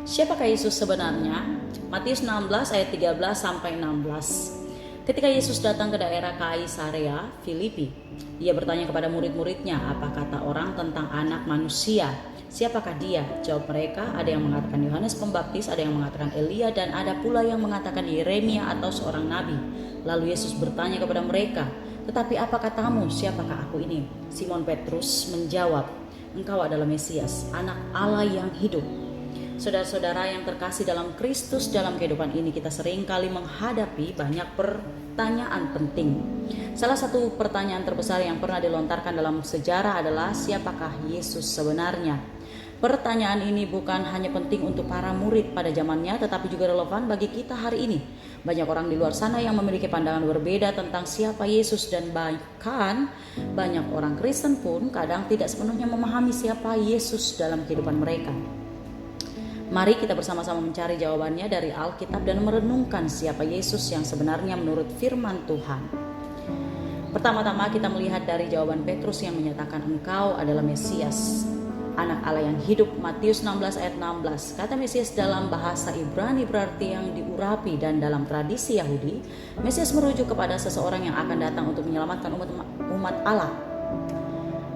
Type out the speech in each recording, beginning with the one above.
Siapakah Yesus sebenarnya? Matius 16 ayat 13 sampai 16. Ketika Yesus datang ke daerah Kaisarea Filipi, ia bertanya kepada murid-muridnya, apa kata orang tentang anak manusia? Siapakah dia? Jawab mereka, ada yang mengatakan Yohanes Pembaptis, ada yang mengatakan Elia, dan ada pula yang mengatakan Yeremia atau seorang nabi. Lalu Yesus bertanya kepada mereka, tetapi apa katamu, siapakah aku ini? Simon Petrus menjawab, engkau adalah Mesias, anak Allah yang hidup. Saudara-saudara yang terkasih dalam Kristus, dalam kehidupan ini kita seringkali menghadapi banyak pertanyaan penting. Salah satu pertanyaan terbesar yang pernah dilontarkan dalam sejarah adalah siapakah Yesus sebenarnya? Pertanyaan ini bukan hanya penting untuk para murid pada zamannya, tetapi juga relevan bagi kita hari ini. Banyak orang di luar sana yang memiliki pandangan berbeda tentang siapa Yesus, dan bahkan banyak orang Kristen pun kadang tidak sepenuhnya memahami siapa Yesus dalam kehidupan mereka. Mari kita bersama-sama mencari jawabannya dari Alkitab dan merenungkan siapa Yesus yang sebenarnya menurut firman Tuhan. Pertama-tama kita melihat dari jawaban Petrus yang menyatakan engkau adalah Mesias, anak Allah yang hidup. Matius 16 ayat 16. Kata Mesias dalam bahasa Ibrani berarti yang diurapi, dan dalam tradisi Yahudi, Mesias merujuk kepada seseorang yang akan datang untuk menyelamatkan umat Allah.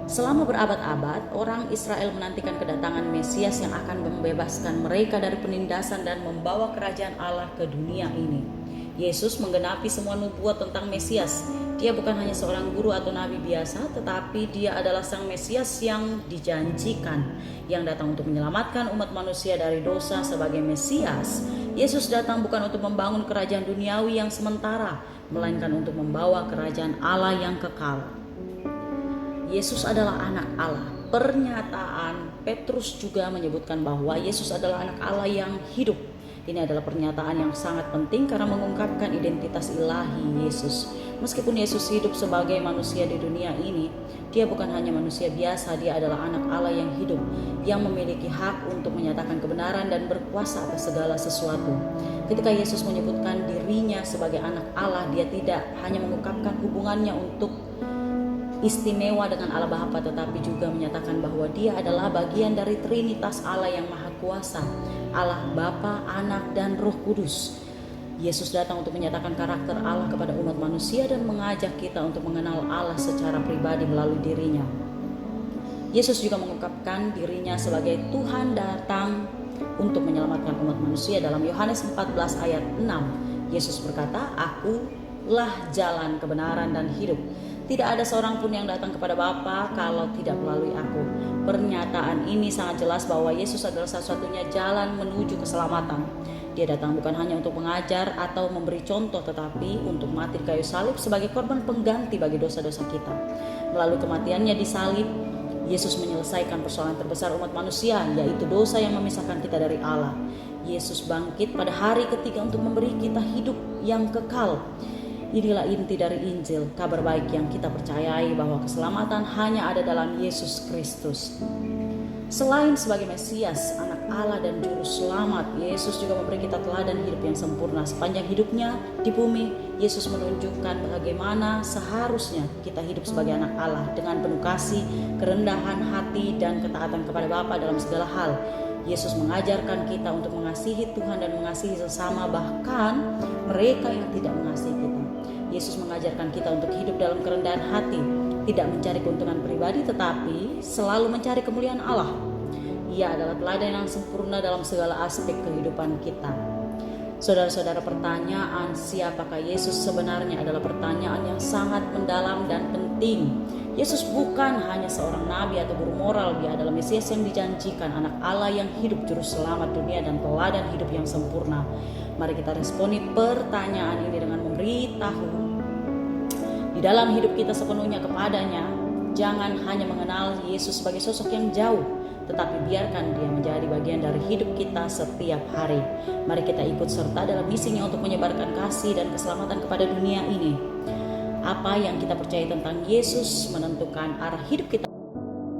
Selama berabad-abad, orang Israel menantikan kedatangan Mesias yang akan membebaskan mereka dari penindasan dan membawa kerajaan Allah ke dunia ini. Yesus menggenapi semua nubuat tentang Mesias. Dia bukan hanya seorang guru atau nabi biasa, tetapi dia adalah sang Mesias yang dijanjikan, yang datang untuk menyelamatkan umat manusia dari dosa. Sebagai Mesias, Yesus datang bukan untuk membangun kerajaan duniawi yang sementara, melainkan untuk membawa kerajaan Allah yang kekal. Yesus adalah anak Allah. Pernyataan Petrus juga menyebutkan bahwa Yesus adalah anak Allah yang hidup. Ini adalah pernyataan yang sangat penting karena mengungkapkan identitas ilahi Yesus. Meskipun Yesus hidup sebagai manusia di dunia ini, dia bukan hanya manusia biasa, dia adalah anak Allah yang hidup, yang memiliki hak untuk menyatakan kebenaran dan berkuasa atas segala sesuatu. Ketika Yesus menyebutkan dirinya sebagai anak Allah, dia tidak hanya mengungkapkan hubungannya untuk istimewa dengan Allah Bapa, tetapi juga menyatakan bahwa dia adalah bagian dari Trinitas Allah yang Maha Kuasa, Allah Bapa, Anak, dan Roh Kudus. Yesus datang untuk menyatakan karakter Allah kepada umat manusia dan mengajak kita untuk mengenal Allah secara pribadi melalui dirinya. Yesus juga mengungkapkan dirinya sebagai Tuhan datang untuk menyelamatkan umat manusia. Dalam Yohanes 14 ayat 6, Yesus berkata, Akulah jalan, kebenaran, dan hidup. Tidak ada seorang pun yang datang kepada Bapa kalau tidak melalui aku. Pernyataan ini sangat jelas bahwa Yesus adalah satu-satunya jalan menuju keselamatan. Dia datang bukan hanya untuk mengajar atau memberi contoh, tetapi untuk mati di kayu salib sebagai korban pengganti bagi dosa-dosa kita. Melalui kematiannya di salib, Yesus menyelesaikan persoalan terbesar umat manusia, yaitu dosa yang memisahkan kita dari Allah. Yesus bangkit pada hari ketiga untuk memberi kita hidup yang kekal. Inilah inti dari Injil, kabar baik yang kita percayai bahwa keselamatan hanya ada dalam Yesus Kristus. Selain sebagai Mesias, anak Allah dan juru selamat, Yesus juga memberi kita teladan hidup yang sempurna. Sepanjang hidupnya di bumi, Yesus menunjukkan bagaimana seharusnya kita hidup sebagai anak Allah dengan penuh kasih, kerendahan hati, dan ketaatan kepada Bapa dalam segala hal. Yesus mengajarkan kita untuk mengasihi Tuhan dan mengasihi sesama, bahkan mereka yang tidak mengasihi kita. Yesus mengajarkan kita untuk hidup dalam kerendahan hati, tidak mencari keuntungan pribadi, tetapi selalu mencari kemuliaan Allah. Ia adalah teladan yang sempurna dalam segala aspek kehidupan kita. Saudara-saudara, pertanyaan siapakah Yesus sebenarnya adalah pertanyaan yang sangat mendalam dan penting. Yesus bukan hanya seorang nabi atau guru moral, dia adalah Mesias yang dijanjikan, anak Allah yang hidup, juru selamat dunia, dan teladan hidup yang sempurna. Mari kita responi pertanyaan ini dengan memberitahu di dalam hidup kita sepenuhnya kepadanya. Jangan hanya mengenal Yesus sebagai sosok yang jauh, tetapi biarkan dia menjadi bagian dari hidup kita setiap hari. Mari kita ikut serta dalam misinya untuk menyebarkan kasih dan keselamatan kepada dunia ini. Apa yang kita percaya tentang Yesus menentukan arah hidup kita